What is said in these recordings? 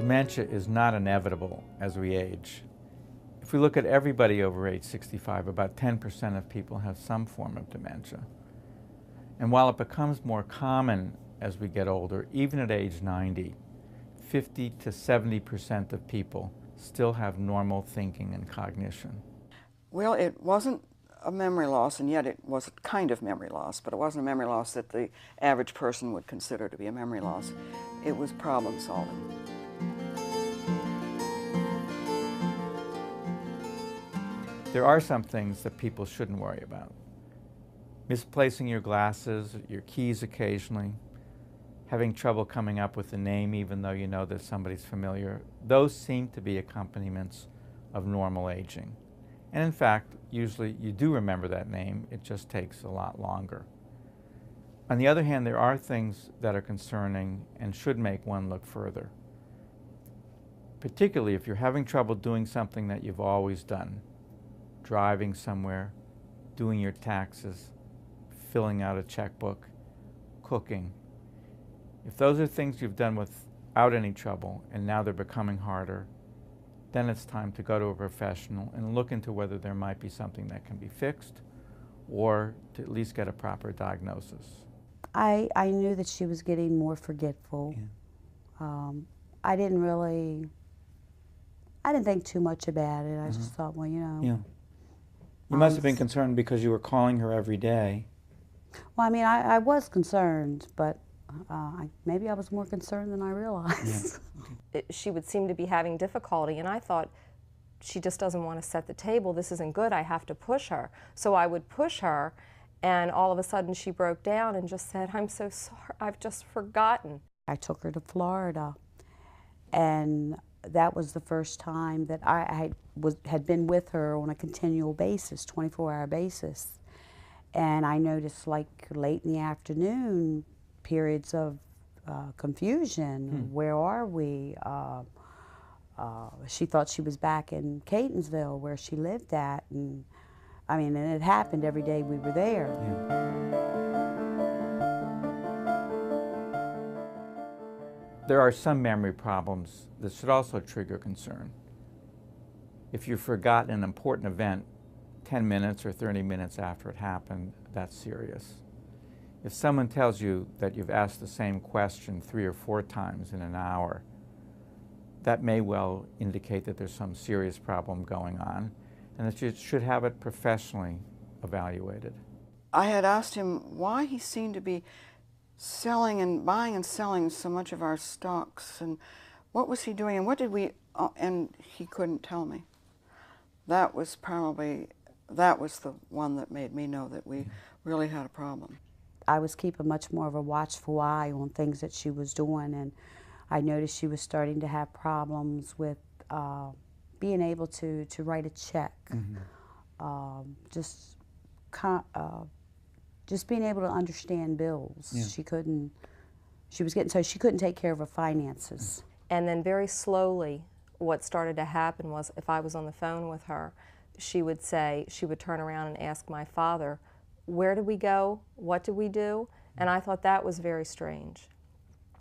Dementia is not inevitable as we age. If we look at everybody over age 65, about 10% of people have some form of dementia. And while it becomes more common as we get older, even at age 90, 50 to 70% of people still have normal thinking and cognition. Well, it wasn't a memory loss, and yet it was a kind of memory loss, but it wasn't a memory loss that the average person would consider to be a memory loss. It was problem solving. There are some things that people shouldn't worry about. Misplacing your glasses, your keys occasionally, having trouble coming up with a name even though you know that somebody's familiar, those seem to be accompaniments of normal aging. And in fact, usually you do remember that name, it just takes a lot longer. On the other hand, there are things that are concerning and should make one look further. Particularly if you're having trouble doing something that you've always done, driving somewhere, doing your taxes, filling out a checkbook, cooking. If those are things you've done without any trouble and now they're becoming harder, then it's time to go to a professional and look into whether there might be something that can be fixed or to at least get a proper diagnosis. I knew that she was getting more forgetful. Yeah. I didn't think too much about it. I just thought, well, you know. Yeah. You must have been concerned because you were calling her every day. Well, I mean, I was concerned, but maybe I was more concerned than I realized. Yeah. She would seem to be having difficulty, and I thought, she just doesn't want to set the table. This isn't good. I have to push her. So I would push her, and all of a sudden she broke down and just said, "I'm so sorry. I've just forgotten." I took her to Florida, and that was the first time that I had been with her on a continual basis, 24-hour basis. And I noticed, like, late in the afternoon, periods of confusion. Where are we? She thought she was back in Catonsville, where she lived at. And I mean, and it happened every day we were there. Yeah. There are some memory problems that should also trigger concern. If you've forgotten an important event 10 minutes or 30 minutes after it happened, that's serious. If someone tells you that you've asked the same question 3 or 4 times in an hour, that may well indicate that there's some serious problem going on and that you should have it professionally evaluated. I had asked him why he seemed to be selling and buying and selling so much of our stocks, and what was he doing, and what did we, and he couldn't tell me. That was the one that made me know that we really had a problem. I was keeping much more of a watchful eye on things that she was doing, and I noticed she was starting to have problems with being able to write a check. Just being able to understand bills. Yeah. She was getting, so she couldn't take care of her finances. And then very slowly, what started to happen was, if I was on the phone with her, she would turn around and ask my father, "Where did we go? What did we do?" And I thought that was very strange.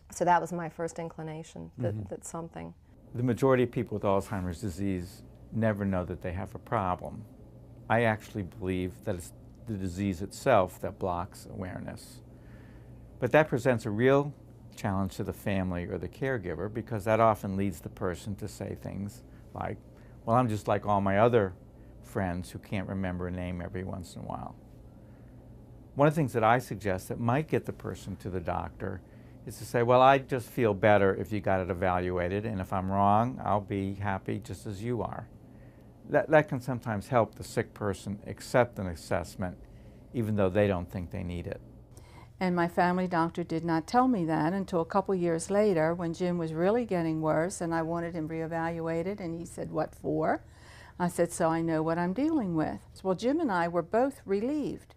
So that was my first inclination, that something. The majority of people with Alzheimer's disease never know that they have a problem. I actually believe that it's the disease itself that blocks awareness. But that presents a real challenge to the family or the caregiver, because that often leads the person to say things like, "Well, I'm just like all my other friends who can't remember a name every once in a while." One of the things that I suggest that might get the person to the doctor is to say, "Well, I just feel better if you got it evaluated, and if I'm wrong, I'll be happy just as you are." That can sometimes help the sick person accept an assessment, even though they don't think they need it. And my family doctor did not tell me that until a couple years later, when Jim was really getting worse and I wanted him reevaluated, and he said, "What for?" I said, "So I know what I'm dealing with." Well, Jim and I were both relieved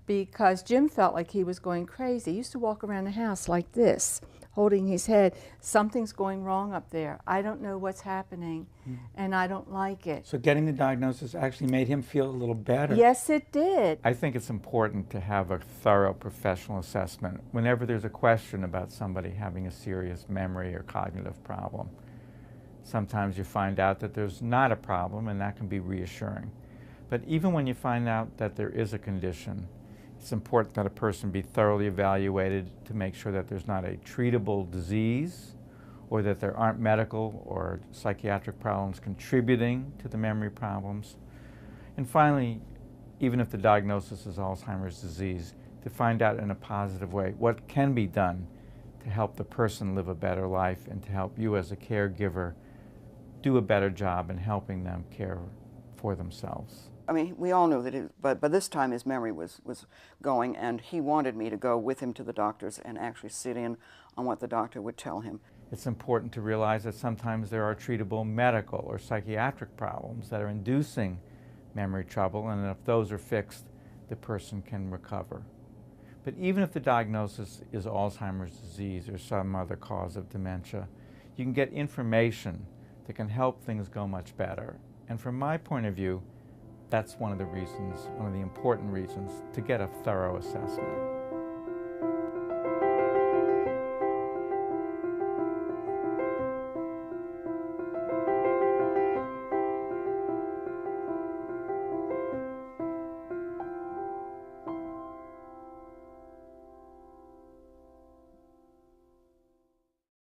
because Jim felt like he was going crazy. He used to walk around the house like this, holding his head. "Something's going wrong up there. I don't know what's happening, and I don't like it." So getting the diagnosis actually made him feel a little better. Yes, it did. I think it's important to have a thorough professional assessment whenever there's a question about somebody having a serious memory or cognitive problem. Sometimes you find out that there's not a problem, and that can be reassuring. But even when you find out that there is a condition, it's important that a person be thoroughly evaluated to make sure that there's not a treatable disease, or that there aren't medical or psychiatric problems contributing to the memory problems. And finally, even if the diagnosis is Alzheimer's disease, to find out in a positive way what can be done to help the person live a better life and to help you as a caregiver do a better job in helping them care for themselves. I mean, we all knew that, but by this time his memory was going, and he wanted me to go with him to the doctors and actually sit in on what the doctor would tell him. It's important to realize that sometimes there are treatable medical or psychiatric problems that are inducing memory trouble, and if those are fixed, the person can recover. But even if the diagnosis is Alzheimer's disease or some other cause of dementia, you can get information that can help things go much better. And from my point of view, that's one of the reasons, one of the important reasons, to get a thorough assessment.